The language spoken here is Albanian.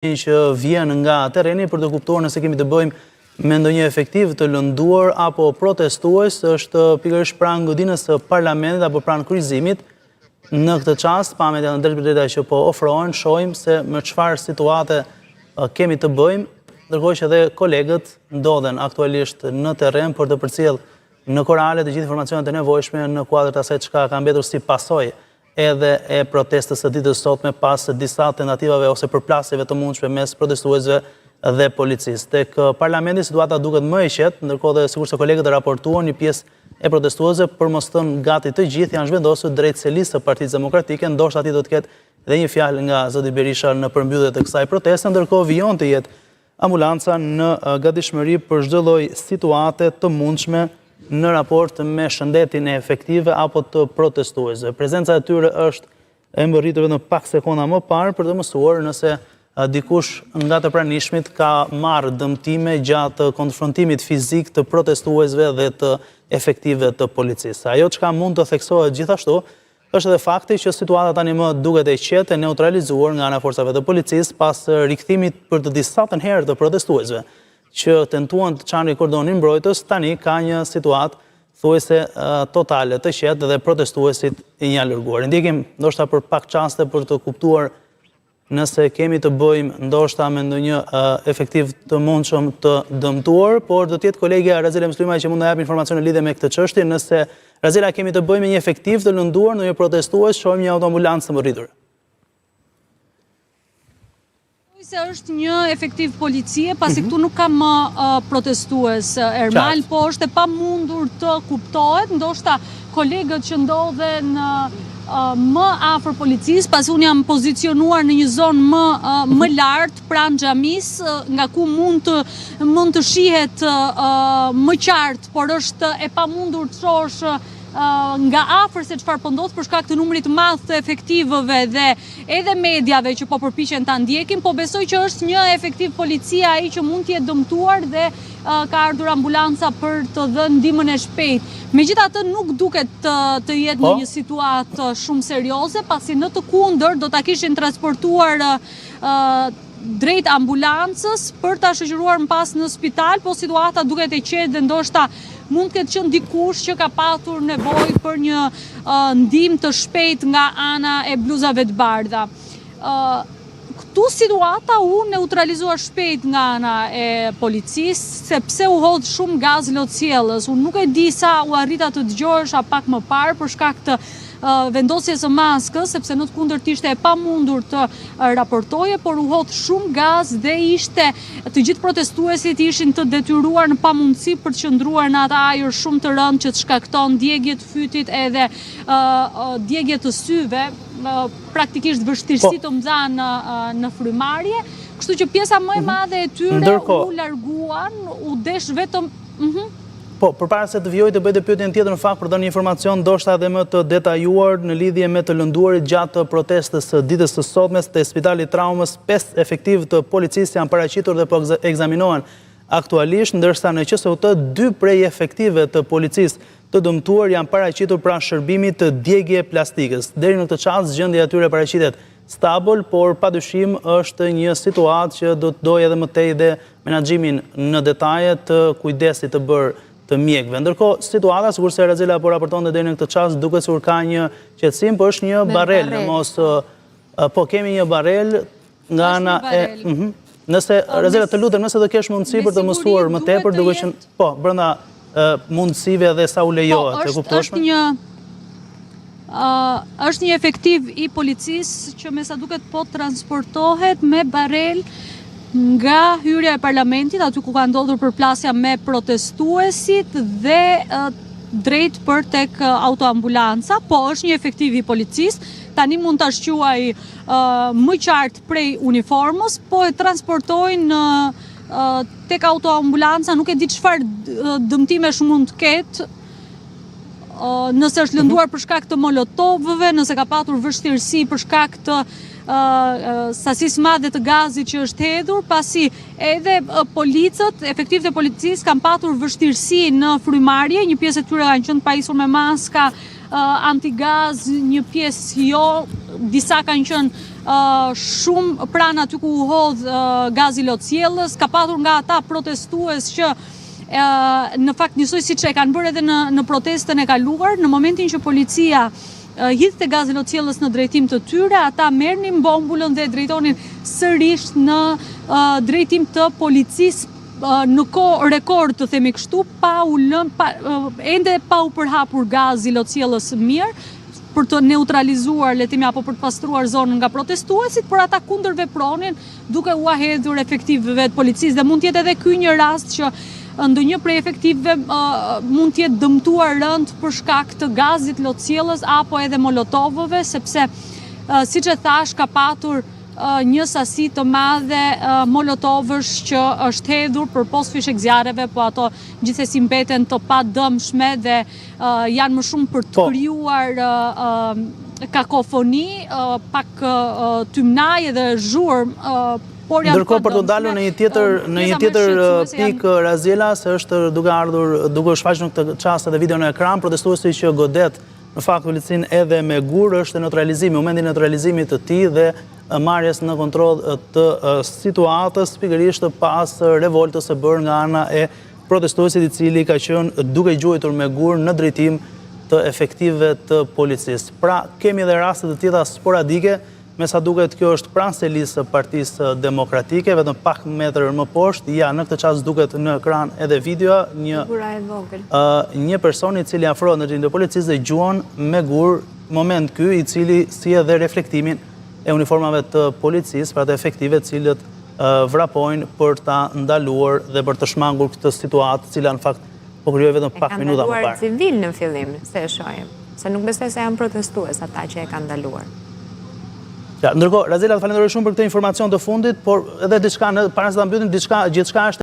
që vjen nga terreni për të kuptuar nëse kemi të bëjmë me ndonjë efektiv të lënduar apo protestues, është pikërisht pranë godinës së parlamentit apo pranë kryqëzimit. Në këtë çast, pamjet janë drejta që po ofrohen, shohim se me çfarë situate kemi të bëjmë, ndërkohë që edhe kolegët ndodhen aktualisht në terren për të përcjellë në korale të gjithë informacionet e nevojshme në kuadër të asaj çka ka mbetur si pasojë edhe e protestës së ditës sotme pas disa tentativave ose përplasjeve të mundshme mes protestuesve dhe policisë. Tek parlamenti situata duket më e qetë, ndërkohë dhe sigurisht kolegët e raportuan një pjesë e protestuesve për mos thënë gati të gjithë janë zhvendosur drejt selisë së Partisë Demokratike, ndoshta aty do të ketë edhe një fjalë nga zoti Berisha në përmbyllje të kësaj proteste, ndërkohë vijon të jetë ambulanca në gatishmëri për çdo lloj situate të mundshme në raport me shëndetin e efektive apo të protestuesve. Prezenca e tyre është e mbërritur vetëm pak sekonda më parë për të mësuar nëse dikush nga të pranishmit ka marrë dëmtime gjatë konfrontimit fizik të protestuesve dhe të efektive të policisë. Ajo çka mund të theksohet gjithashtu është edhe fakti që situata tani më duket e qetë e neutralizuar nga ana forcave të policisë pas rikthimit për të disatën herë të protestuesve që tentuan të çanin kordonin mbrojtës, tani ka një situatë thuajse totale të qetë dhe protestuesit janë lërguar. Ndjekim ndoshta për pak çaste për të kuptuar nëse kemi të bëjmë ndoshta me ndonjë efektiv të mundshëm të dëmtuar, por do të jetë kolegja Razela Muslimaj që mund të japë informacione lidhje me këtë çështje, nëse Razela kemi të bëjmë me një efektiv të lënduar në një protestues, shohim një autoambulancë të mbërritur. Se është një efektiv policie, pasi këtu nuk ka më protestues Ermal, po është e pamundur të kuptohet, ndoshta kolegët që ndodhen më afër policisë, pasi unë jam pozicionuar në një zonë më lartë pranë xhamisë, nga ku mund të shihet më qartë, por është e pamundur të shohësh nga afër se çfarë po ndodh për shkak të numrit të madh të efektivëve dhe edhe mediave që po përpiqen ta ndjekin, po besoj që është një efektiv policia ai që mund të jetë dëmtuar dhe ka ardhur ambulanca për të dhënë ndihmën e shpejtë. Megjithatë nuk duket të jetë në një situatë shumë serioze, pasi në të kundër do ta kishin transportuar drejt ambulancës për ta shoqëruar më pas në spital, po situata duket e qetë dhe ndoshta mund të ketë qenë dikush që ka patur nevojë për një ndihmë të shpejtë nga ana e bluzave të bardha. Këtu situata u neutralizuar shpejt nga ana e policisë, sepse u hodh shumë gaz lotësiellës. Unë nuk e di sa u arrita të dëgjohesha pak më parë për shkak të vendosjes së maskës, sepse në të kundërt ishte e pamundur të raportoje, por u hodh shumë gaz dhe të gjithë protestuesit ishin të detyruar në pamundësi për të qëndruar në atë ajër shumë të rëndë që të shkakton djegje të fytit edhe djegje të syve, praktikisht vështirësi të mëdha në frymarrje, kështu që pjesa më e madhe e tyre u larguan, u desh vetëm Po, përpara se të vijoj të bëjë pyetjen tjetër, në fakt për të dhënë një informacion ndoshta edhe më të detajuar në lidhje me të lënduarit gjatë protestës së ditës së sotme te Spitali i Traumës, 5 efektiv të policisë janë paraqitur dhe po ekzaminohen aktualisht, ndërsa në QSUT 2 prej efektive të policisë të dëmtuar janë paraqitur pranë shërbimit të djegje plastikës. Deri në këtë çast gjendja e tyre paraqitet stabil, por padyshim është një situatë që do të dojë edhe më tej dhe menaxhimin në detaje të kujdesit të bërë të mjekëve. Ndërkohë, situata, sikur se Razela po raportonte deri në këtë çast, duket sikur ka një qetësim, por është një barel, po kemi një barel nga ana e Nëse Razela të lutem, nëse do kesh mundësi për të mësuar më tepër, duke qenë po brenda mundësive dhe sa u lejohet, e kuptoshme? Është një efektiv i policisë që me sa duket po transportohet me barel nga hyrja e parlamentit, aty ku ka ndodhur përplasja me protestuesit dhe drejt për tek autoambulanca, po është një efektiv i policisë, tani mund ta shquaj më qartë prej uniformës, po e transportojnë tek autoambulanca, nuk e di çfarë dëmtimesh mund të ketë, nëse është lënduar për shkak të molotovëve, nëse ka patur vështirësi për shkak të sasisë madhe të gazit që është hedhur, pasi edhe policët, efektivët e policisë kanë patur vështirësi në frymarrje, një pjesë e tyre kanë qenë pajisur me maska antigaz, një pjesë jo, disa kanë qenë shumë pranë aty ku u hodh gazi lotësjellës, ka patur nga ata protestues që në fakt njësoj si që e kanë bërë edhe në protestën e kaluar, në momentin që policia hidhte gazi lotësjellës në drejtim të tyre, ata merrnin bombulën dhe drejtonin sërish në drejtim të policisë në kohë rekord, të themi kështu, ende pa u përhapur gazi lotësjellës mirë, për të neutralizuar, le të themi, apo për të pastruar zonën nga protestuesit, por ata kundërvepronin duke u hedhur efektivëve të policisë. Dhe mund të jetë edhe ky një rast që ndonjë prej efektivëve mund të jetë dëmtuar rënd për shkak të gazit lotësjellës apo edhe molotovëve, sepse siç e thash, ka patur një sasi të madhe molotovësh që është hedhur për post fishek zjarreve, po ato gjithsesi mbeten të padëmshme dhe janë më shumë për të krijuar kakofoni, pak tymnaj dhe zhurmë. Ndërkohë për të dalur në një tjetër pikë, Raziela, se është duke shfaqur në këtë çast edhe video në ekran, protestuesi që godet në fakt policin edhe me gur është neutralizimi, momenti neutralizimit të tij dhe marrjes në kontroll të situatës, pikërisht pas revoltës së bërë nga ana e protestuesit i cili ka qenë duke gjuajtur me gur në drejtim të efektivëve të policisë. Pra, kemi edhe raste të tilla sporadike. Me sa duket, kjo është pranë selisë së Partisë Demokratike, vetëm pak metër më poshtë, ja, në këtë çast duket në ekran edhe video, një person i cili afrohet në drejtim të policisë dhe gjuan me gur, moment ky i cili si edhe reflektimin e uniformave të policisë, pra të efektive cilët vrapojnë për ta ndaluar dhe për të shmangur këtë situatë, cila në fakt po krijoi vetëm pak minuta më parë. E kanë ndaluar civil në fillim, se e shohim, se nuk besoj se janë protestues ata që e kanë ndaluar. Ja, ndërkohë, Raziela, të falenderoj shumë për këtë informacion të fundit, por edhe diçka, para se ta mbyllim, gjithçka është